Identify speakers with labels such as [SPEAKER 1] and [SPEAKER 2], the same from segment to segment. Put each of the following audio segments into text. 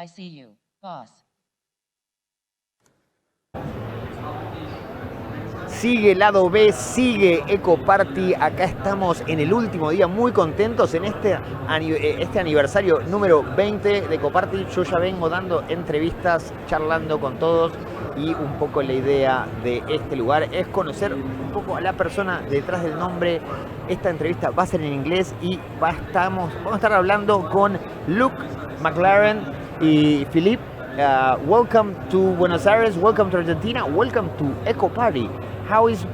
[SPEAKER 1] I see you, boss.
[SPEAKER 2] Sigue Lado B, sigue Ekoparty. Acá estamos en el último día, muy contentos en este aniversario número 20 de Ekoparty. Yo ya vengo dando entrevistas, charlando con todos, y un poco la idea de este lugar es conocer un poco a la persona detrás del nombre. Esta entrevista va a ser en inglés y vamos a estar hablando con Luke, McLaren y Philippe. Welcome to Buenos Aires, welcome to Argentina, welcome to Ekoparty. How has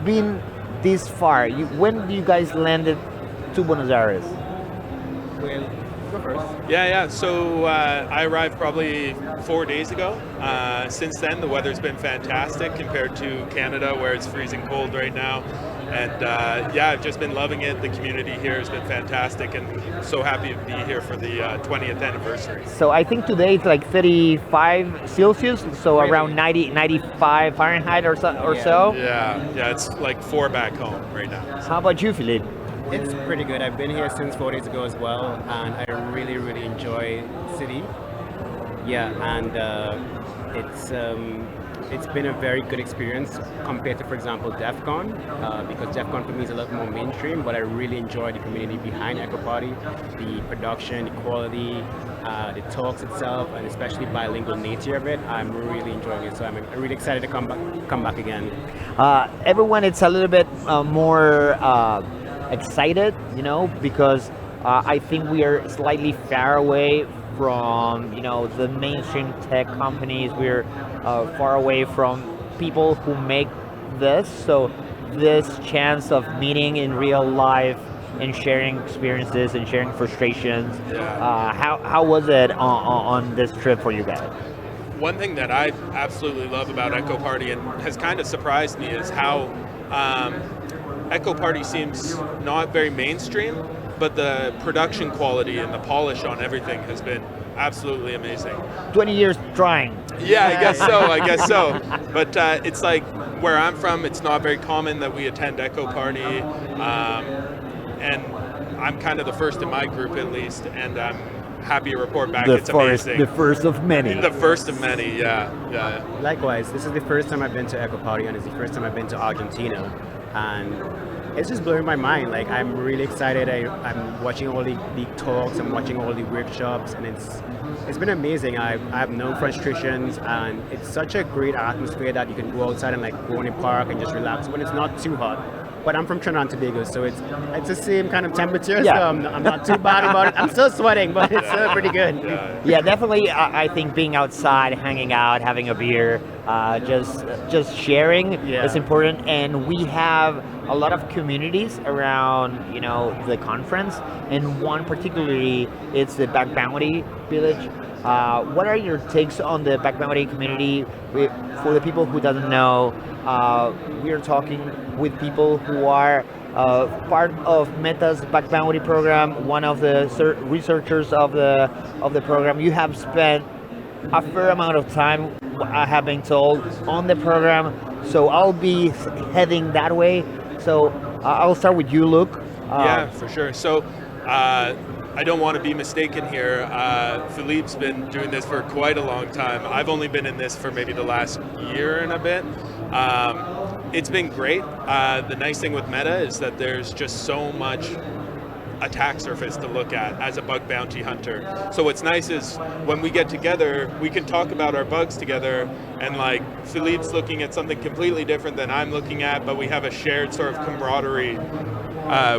[SPEAKER 2] been this far? When you guys landed to Buenos Aires?
[SPEAKER 3] Well, go first.
[SPEAKER 4] Yeah. So I arrived probably 4 days ago. Since then, the weather's been fantastic compared to Canada, where it's freezing cold right now. And I've just been loving it. The community here has been fantastic, and so happy to be here for the 20th anniversary.
[SPEAKER 2] So I think today it's like 35 Celsius, so
[SPEAKER 3] Really?
[SPEAKER 2] around 95 Fahrenheit or so.
[SPEAKER 4] Yeah, it's like 4 back home right now.
[SPEAKER 2] How about you, Philippe?
[SPEAKER 3] It's pretty good. I've been here since 4 days ago as well, and I really enjoy the city. Yeah, and it's been a very good experience compared to, for example, DEF CON, because DEF CON for me is a lot more mainstream, but I really enjoy the community behind Ekoparty, the production, the quality, the talks itself, and especially bilingual nature of it. I'm really enjoying it, so I'm really excited to come back again.
[SPEAKER 2] Everyone, it's a little bit more excited, because I think we are slightly far away from the mainstream tech companies. We're far away from people who make this, so this chance of meeting in real life and sharing experiences and sharing frustrations. How was it on this trip for you guys?
[SPEAKER 4] One thing that I absolutely love about Ekoparty and has kind of surprised me is how Ekoparty seems not very mainstream, but the production quality and the polish on everything has been absolutely amazing.
[SPEAKER 2] 20 years trying.
[SPEAKER 4] Yeah, I guess so. But it's like where I'm from, it's not very common that we attend Ekoparty, and I'm kind of the first in my group at least, and I'm happy to report back it's amazing.
[SPEAKER 2] The first of many.
[SPEAKER 4] The first of many, yeah.
[SPEAKER 3] Likewise, this is the first time I've been to Ekoparty, and it's the first time I've been to Argentina, and it's just blowing my mind. Like, I'm really excited. I'm watching all the talks, I'm watching all the workshops, and it's been amazing. I have no frustrations, and it's such a great atmosphere that you can go outside and like go in the park and just relax when it's not too hot. But I'm from Trinidad and Tobago, so it's the same kind of temperature, so I'm not too bad about it. I'm still sweating, but it's pretty good.
[SPEAKER 2] Yeah, definitely. I think being outside, hanging out, having a beer, just sharing is important. And we have a lot of communities around, the conference, and one particularly, it's the Bounty village. What are your takes on the Bounty community? For the people who doesn't know, we are talking with people who are part of Meta's Bounty program, one of the researchers of the program. You have spent a fair amount of time, I have been told, on the program, so I'll be heading that way. So I'll start with you, Luke.
[SPEAKER 4] Yeah, for sure. So I don't want to be mistaken here. Philippe's been doing this for quite a long time. I've only been in this for maybe the last year and a bit. It's been great. The nice thing with Meta is that there's just so much attack surface to look at as a bug bounty hunter. So what's nice is when we get together, we can talk about our bugs together, and like Philippe's looking at something completely different than I'm looking at, but we have a shared sort of camaraderie.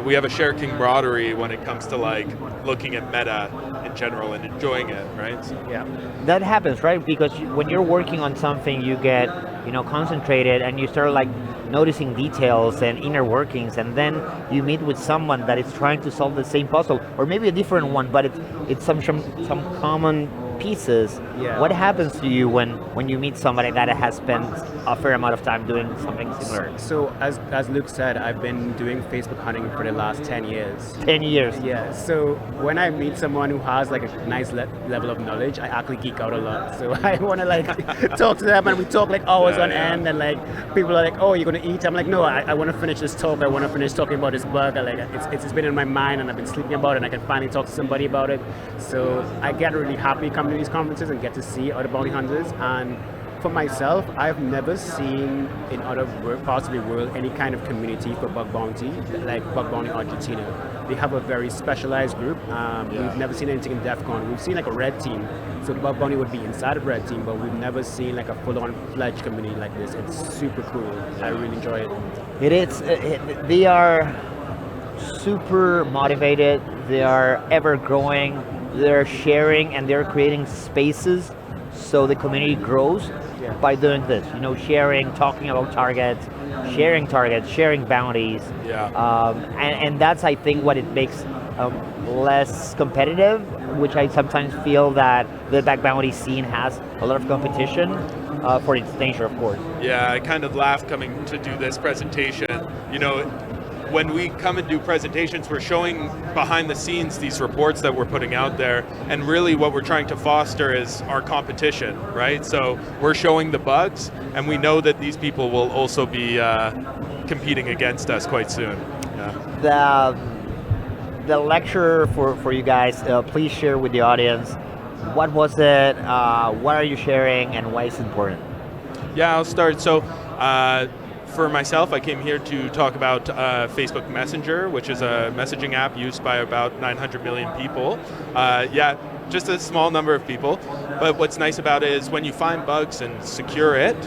[SPEAKER 4] We have a shared camaraderie when it comes to like looking at Meta in general and enjoying it, right? So,
[SPEAKER 2] yeah, that happens, right? Because when you're working on something, you get concentrated, and you start like noticing details and inner workings, and then you meet with someone that is trying to solve the same puzzle, or maybe a different one, but it's some common pieces.
[SPEAKER 3] Yeah.
[SPEAKER 2] What happens to you when you meet somebody that has spent a fair amount of time doing something similar?
[SPEAKER 3] So as Luke said, I've been doing Facebook hunting for the last 10 years.
[SPEAKER 2] 10 years.
[SPEAKER 3] Yeah, so when I meet someone who has like a nice level of knowledge, I actually geek out a lot. So I want to like talk to them, and we talk like hours on end, and like people are like, oh, you're going to eat? I'm like, no, I want to finish this talk. I want to finish talking about this bug. It's been in my mind, and I've been sleeping about it, and I can finally talk to somebody about it. So I get really happy coming come to these conferences and get to see other bounty hunters. And for myself, I've never seen in other parts of the world any kind of community for bug bounty, like Bug Bounty Argentina. They have a very specialized group. We've never seen anything in DEF CON. We've seen like a red team, so Bug Bounty would be inside of red team, but we've never seen like a full-on fledged community like this. It's super cool. I really enjoy it.
[SPEAKER 2] It is. They are super motivated. They are ever growing. They're sharing and they're creating spaces so the community grows by doing this. You know, sharing, talking about targets, sharing bounties. And that's, I think, what it makes less competitive, which I sometimes feel that the bug bounty scene has a lot of competition for its nature, of course.
[SPEAKER 4] Yeah, I kind of laugh coming to do this presentation. You know, when we come and do presentations, we're showing behind the scenes these reports that we're putting out there, and really what we're trying to foster is our competition, right? So we're showing the bugs, and we know that these people will also be competing against us quite soon.
[SPEAKER 2] The lecture for you guys, please share with the audience. What was it? What are you sharing, and why is it important?
[SPEAKER 4] Yeah, I'll start. So. For myself, I came here to talk about Facebook Messenger, which is a messaging app used by about 900 million people. Just a small number of people. But what's nice about it is when you find bugs and secure it,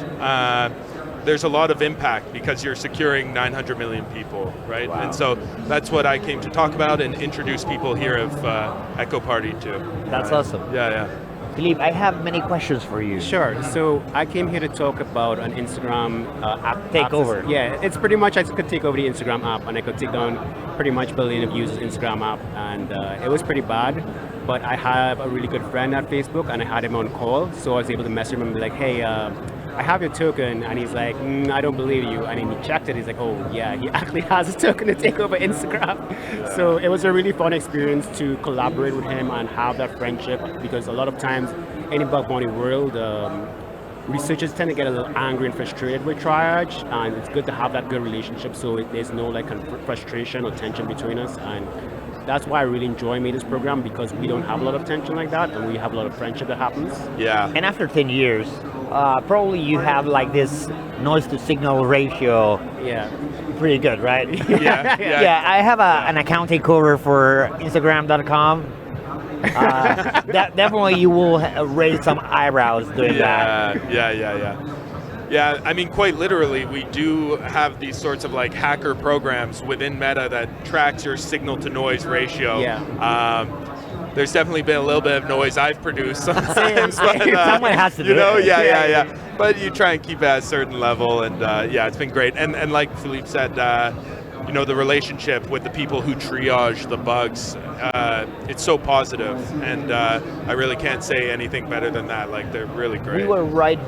[SPEAKER 4] there's a lot of impact because you're securing 900 million people, right? Wow. And so that's what I came to talk about and introduce people here of Ekoparty to.
[SPEAKER 2] That's awesome.
[SPEAKER 4] Yeah.
[SPEAKER 2] Philippe, I have many questions for you.
[SPEAKER 3] Sure. So I came here to talk about an Instagram app.
[SPEAKER 2] Take over.
[SPEAKER 3] Yeah, it's pretty much I could take over the Instagram app and I could take down pretty much billion of users Instagram app, and it was pretty bad. But I have a really good friend at Facebook, and I had him on call, so I was able to message him and be like, hey, I have your token, and he's like, I don't believe you. And then he checked it, he's like, oh yeah, he actually has a token to take over Instagram. So it was a really fun experience to collaborate with him and have that friendship, because a lot of times in the bug bounty world, researchers tend to get a little angry and frustrated with triage, and it's good to have that good relationship so there's no like frustration or tension between us. And that's why I really enjoy this program, because we don't have a lot of tension like that, and we have a lot of friendship that happens.
[SPEAKER 4] Yeah.
[SPEAKER 2] And after 10 years, probably you have like this noise to signal ratio.
[SPEAKER 3] Yeah.
[SPEAKER 2] Pretty good, right?
[SPEAKER 4] Yeah.
[SPEAKER 2] I have an account takeover for Instagram.com. Definitely you will raise some eyebrows doing that.
[SPEAKER 4] Yeah, I mean, quite literally, we do have these sorts of like hacker programs within Meta that tracks your signal to noise ratio.
[SPEAKER 2] Yeah.
[SPEAKER 4] There's definitely been a little bit of noise I've produced sometimes. But,
[SPEAKER 2] someone has to do it.
[SPEAKER 4] Yeah. But you try and keep it at a certain level, and it's been great. And like Philippe said, the relationship with the people who triage the bugs, it's so positive, and I really can't say anything better than that. Like, they're really great.
[SPEAKER 2] We were right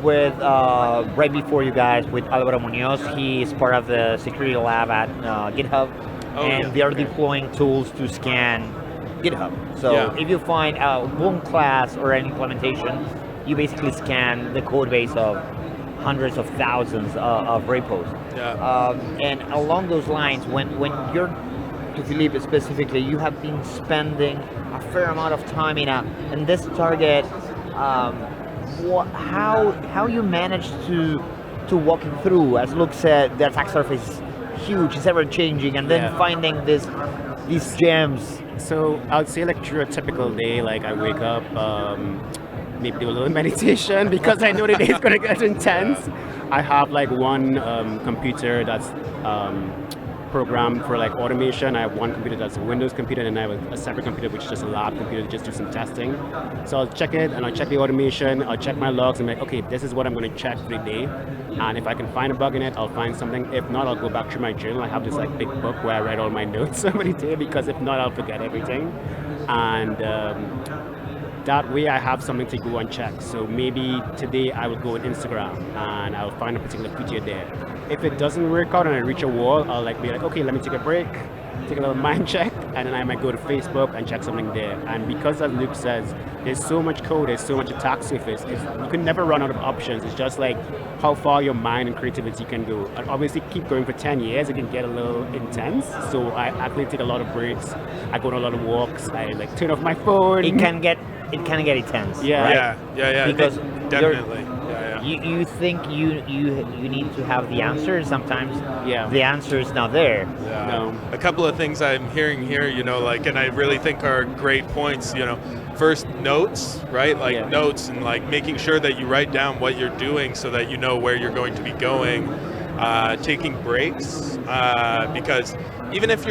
[SPEAKER 2] before you guys with Álvaro Muñoz. He is part of the security lab at GitHub, and they are deploying tools to scan GitHub. So if you find one class or an implementation, you basically scan the code base of hundreds of thousands of repos. And along those lines, when you're, to Philippe specifically, you have been spending a fair amount of time in this target. How you managed to walk it through? As Luke said, the attack surface is huge, it's ever changing, and then finding these gems.
[SPEAKER 3] So I'd say like through a typical day, like I wake up, maybe do a little meditation because I know the day is going to get intense. I have like one computer that's programmed for like automation. I have one computer that's a Windows computer, and I have a separate computer which is just a lab computer to just do some testing. So I'll check it, and I'll check the automation, I'll check my logs, and be like, okay, this is what I'm going to check for the day. And if I can find a bug in it, I'll find something. If not, I'll go back through my journal. I have this like big book where I write all my notes every day, because if not, I'll forget everything. And that way I have something to go and check. So maybe today I will go on Instagram and I'll find a particular feature there. If it doesn't work out and I reach a wall, I'll be like, okay, let me take a break, take a little mind check, and then I might go to Facebook and check something there. And because, as Luke says, there's so much code, there's so much attack surface, you can never run out of options. It's just like how far your mind and creativity can go. And obviously keep going for 10 years, it can get a little intense. So I actually take a lot of breaks. I go on a lot of walks. I like turn off my phone.
[SPEAKER 2] It can get it can get intense.
[SPEAKER 1] Yeah.
[SPEAKER 2] Right?
[SPEAKER 4] Yeah.
[SPEAKER 2] Because
[SPEAKER 4] definitely.
[SPEAKER 2] you think you need to have the answer. Sometimes
[SPEAKER 1] Yeah.
[SPEAKER 2] the answer is not there.
[SPEAKER 4] Yeah.
[SPEAKER 1] No.
[SPEAKER 4] A couple of things I'm hearing here, like, and I really think are great points, first notes, right? Like
[SPEAKER 1] Yeah.
[SPEAKER 4] notes and like making sure that you write down what you're doing so that you know where you're going to be going. Taking breaks, because even if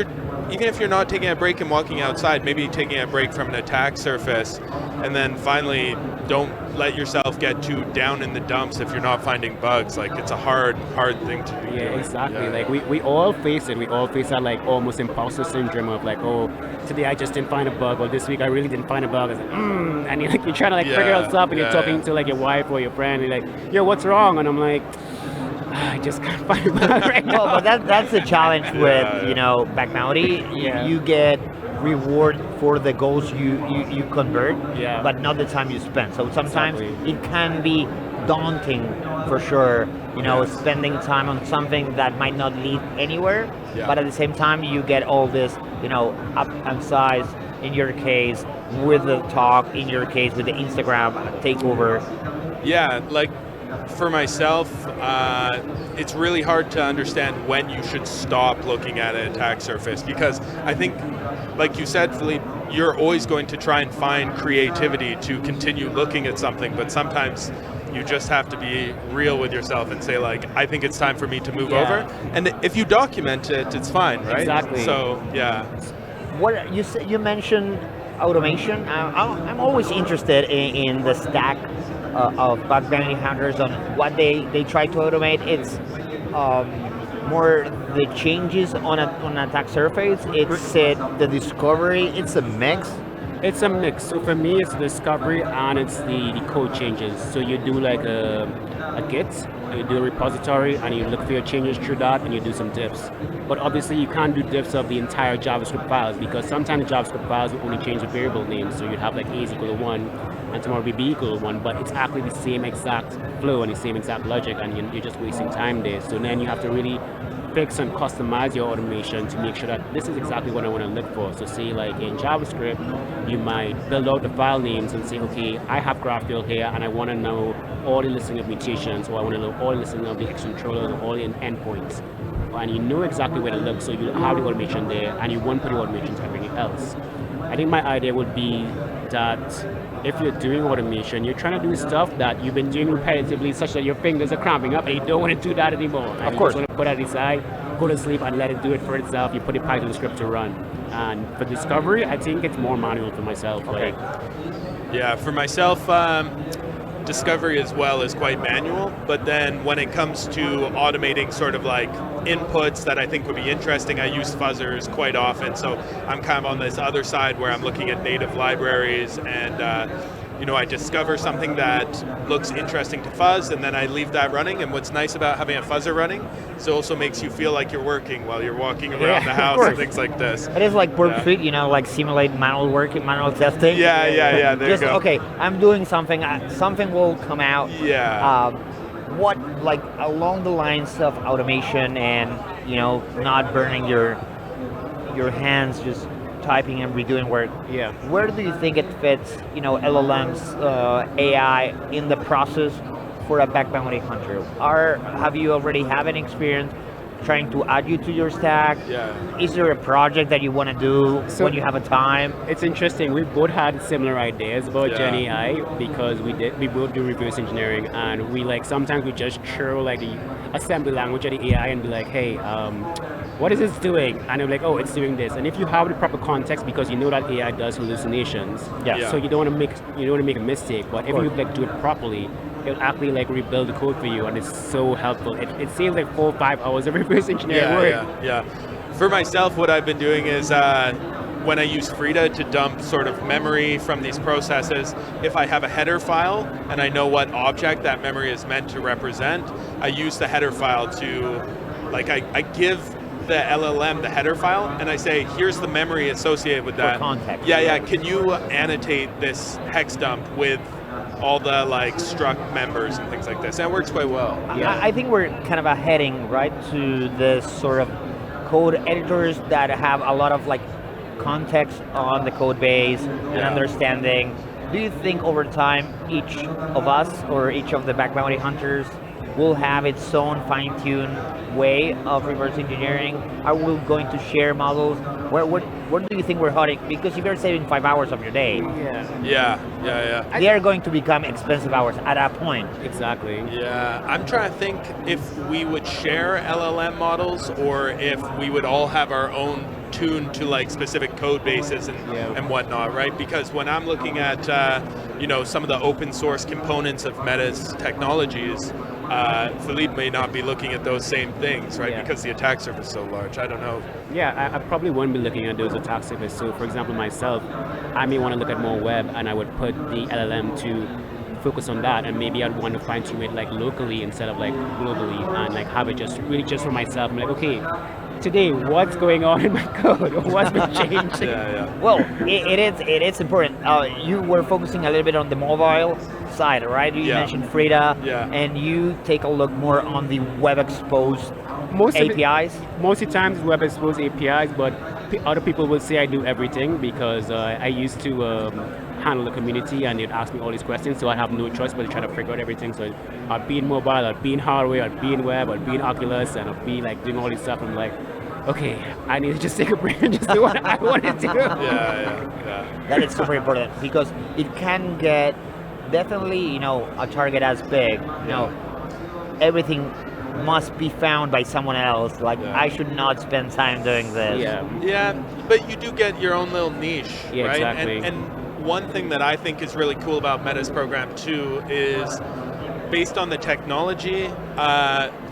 [SPEAKER 4] you're not taking a break and walking outside, maybe taking a break from an attack surface, and then finally don't let yourself get too down in the dumps if you're not finding bugs. Like it's a hard thing to do.
[SPEAKER 1] Yeah, exactly.
[SPEAKER 4] Yeah.
[SPEAKER 1] Like we all face it. We all face that like almost imposter syndrome of like, oh, today I just didn't find a bug, or this week I really didn't find a bug. It's like, and you're trying to like figure out stuff, and you're talking to like your wife or your friend, and you're like, yo, what's wrong? And I'm like, I just can't find a bug right now.
[SPEAKER 2] Well, but that's the challenge with back bounty.
[SPEAKER 1] Yeah.
[SPEAKER 2] You get reward for the goals you convert,
[SPEAKER 1] Yeah.
[SPEAKER 2] but not the time you spend. So sometimes
[SPEAKER 1] Exactly.
[SPEAKER 2] it can be daunting for sure. Spending time on something that might not lead anywhere,
[SPEAKER 4] Yeah.
[SPEAKER 2] but at the same time you get all this, up and size. In your case, with the talk. In your case, with the Instagram takeover.
[SPEAKER 4] Yeah, like for myself, it's really hard to understand when you should stop looking at an attack surface, because I think, like you said, Philippe, you're always going to try and find creativity to continue looking at something, but sometimes you just have to be real with yourself and say, like, I think it's time for me to move over. And if you document it, it's fine, right?
[SPEAKER 1] Exactly.
[SPEAKER 4] So, yeah.
[SPEAKER 2] What you mentioned automation. I'm always interested in the stack of bug bounty hunters on what they try to automate. It's more the changes on an attack surface. It's the discovery. It's a mix.
[SPEAKER 1] It's a mix. So for me, it's discovery and it's the code changes. So you do like a Git, you do a repository, and you look for your changes through that, and you do some diffs. But obviously, you can't do diffs of the entire JavaScript files, because sometimes the JavaScript files will only change the variable names. So you'd have like A is equal to 1, and tomorrow will be B equal to 1, but it's actually the same exact flow and the same exact logic, and you're just wasting time there. So then you have to really fix and customize your automation to make sure that this is exactly what I want to look for. So say like in JavaScript, you might build out the file names and say, okay, I have GraphQL here and I want to know all the listing of mutations, or I want to know all the listing of the X controllers, or all the endpoints. And you know exactly where to look, so you have the automation there, and you won't put the automation to everything else. I think my idea would be that if you're doing automation, you're trying to do stuff that you've been doing repetitively such that your fingers are cramping up and you don't want to do that anymore. And
[SPEAKER 2] Of course.
[SPEAKER 1] You just want to put it aside, go to sleep and let it do it for itself. You put a Python script to run. And for discovery, I think it's more manual for myself.
[SPEAKER 2] Okay.
[SPEAKER 4] Yeah, for myself, discovery as well is quite manual, but then when it comes to automating sort of like inputs that I think would be interesting, I use fuzzers quite often. So I'm kind of on this other side where I'm looking at native libraries, and I discover something that looks interesting to fuzz, and then I leave that running. And what's nice about having a fuzzer running is it also makes you feel like you're working while you're walking around the house and things like this.
[SPEAKER 2] It is like work fit, like simulate manual work, manual testing.
[SPEAKER 4] Yeah, there you go.
[SPEAKER 2] Okay, I'm doing something, something will come out.
[SPEAKER 4] Yeah.
[SPEAKER 2] What, like along the lines of automation and, not burning your hands just typing and redoing work.
[SPEAKER 1] Yeah.
[SPEAKER 2] Where do you think it fits, LLMs, AI in the process for a back bounty hunter? Have you already have any experience trying to add you to your stack?
[SPEAKER 4] Yeah.
[SPEAKER 2] Is there a project that you want to do when you have a time?
[SPEAKER 1] It's interesting. We both had similar ideas about Gen AI, because we both do reverse engineering, and sometimes we just throw like the assembly language at the AI and be like, hey, what is this doing? And they're like, oh, it's doing this. And if you have the proper context, because you know that AI does hallucinations, so you don't want to make a mistake. But if you do it properly, it'll actually rebuild the code for you, and it's so helpful. It saves 4 or 5 hours of reverse engineering work.
[SPEAKER 4] Yeah. For myself, what I've been doing is when I use Frida to dump sort of memory from these processes, if I have a header file and I know what object that memory is meant to represent, I use the header file to, I give the LLM the header file, and I say, here's the memory associated with that.
[SPEAKER 2] For context.
[SPEAKER 4] Yeah, can you annotate this hex dump with all the struct members and things like this? And it works quite well.
[SPEAKER 2] Yeah. I think we're kind of heading right to this sort of code editors that have a lot of context on the code base and understanding Do you think over time each of us or each of the back bounty hunters will have its own fine-tuned way of reverse engineering? Are we going to share models? Where do you think we're heading? Because if you're saving 5 hours of your day,
[SPEAKER 4] Yeah.
[SPEAKER 2] they are going to become expensive hours at that point.
[SPEAKER 1] Exactly.
[SPEAKER 4] Yeah, I'm trying to think if we would share LLM models or if we would all have our own tuned to like specific code bases and whatnot, right? Because when I'm looking at some of the open source components of Meta's technologies, Philippe may not be looking at those same things, right?
[SPEAKER 1] Yeah.
[SPEAKER 4] Because the attack surface is so large. I don't know.
[SPEAKER 1] Yeah, I probably wouldn't be looking at those attack surfaces. So for example, myself, I may want to look at more web and I would put the LLM to focus on that, and maybe I'd want to fine tune it like locally instead of like globally, and like have it just really just for myself. I'm like, okay, today what's going on in my code? What's been changed?
[SPEAKER 2] Well, it is important. You were focusing a little bit on the mobile side, right? You mentioned Frida, and you take a look more on the web exposed APIs.
[SPEAKER 1] Most of the times web exposed APIs, but other people will say I do everything because I used to handle the community and they'd ask me all these questions, so I have no choice but to try to figure out everything. So I'd be in mobile, I'd be in hardware, I'd be in web, I'd be in Oculus, and I'd be like doing all this stuff. I'm like, okay, I need to just take a break and just do what I want to do.
[SPEAKER 4] Yeah.
[SPEAKER 2] That is super important because it can get definitely, a target as big. Everything must be found by someone else. Like, I should not spend time doing this.
[SPEAKER 4] Yeah, but you do get your own little niche, right?
[SPEAKER 1] Exactly.
[SPEAKER 4] And one thing that I think is really cool about Meta's program too is based on the technology,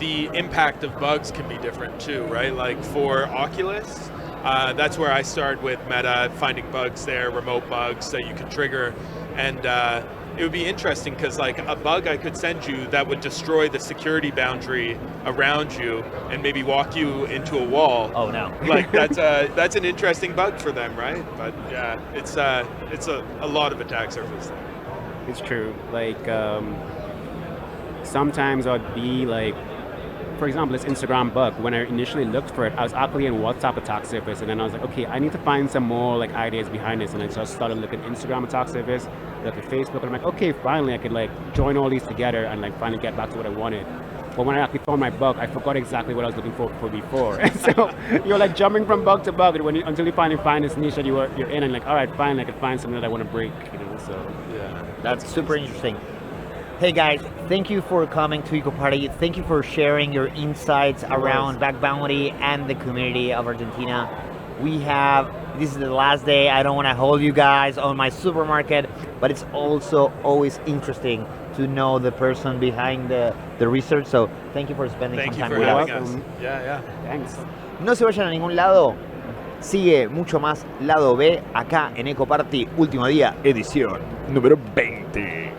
[SPEAKER 4] the impact of bugs can be different too, right? Like for Oculus, that's where I started with Meta, finding bugs there, remote bugs that you can trigger. And it would be interesting because like a bug I could send you that would destroy the security boundary around you and maybe walk you into a wall.
[SPEAKER 2] Oh no!
[SPEAKER 4] Like that's an interesting bug for them, right? But yeah, it's a lot of attack surface there.
[SPEAKER 1] It's true. Like sometimes I'd be like, for example, this Instagram bug. When I initially looked for it, I was actually in WhatsApp attack surface, and then I was like, okay, I need to find some more like ideas behind this, and I just started looking at Instagram attack surface, look at Facebook, and I'm like, okay, finally I could like join all these together and like finally get back to what I wanted. But when I actually found my bug, I forgot exactly what I was looking for before. And so you're like jumping from bug to bug until you finally find this niche that you're in, and like, all right, finally I can find something that I want to break. So
[SPEAKER 4] yeah,
[SPEAKER 2] that's super interesting. Hey guys, thank you for coming to Ekoparty. Thank you for sharing your insights around back bounty and the community of Argentina. This is the last day. I don't want to hold you guys on my supermarket, but it's also always interesting to know the person behind the research. So thank you for spending some time with us.
[SPEAKER 4] Thank you for having us. Yeah.
[SPEAKER 1] thanks.
[SPEAKER 2] No se vayan a ningún lado. Sigue mucho más Lado B acá en Ekoparty, último día, edición número 20.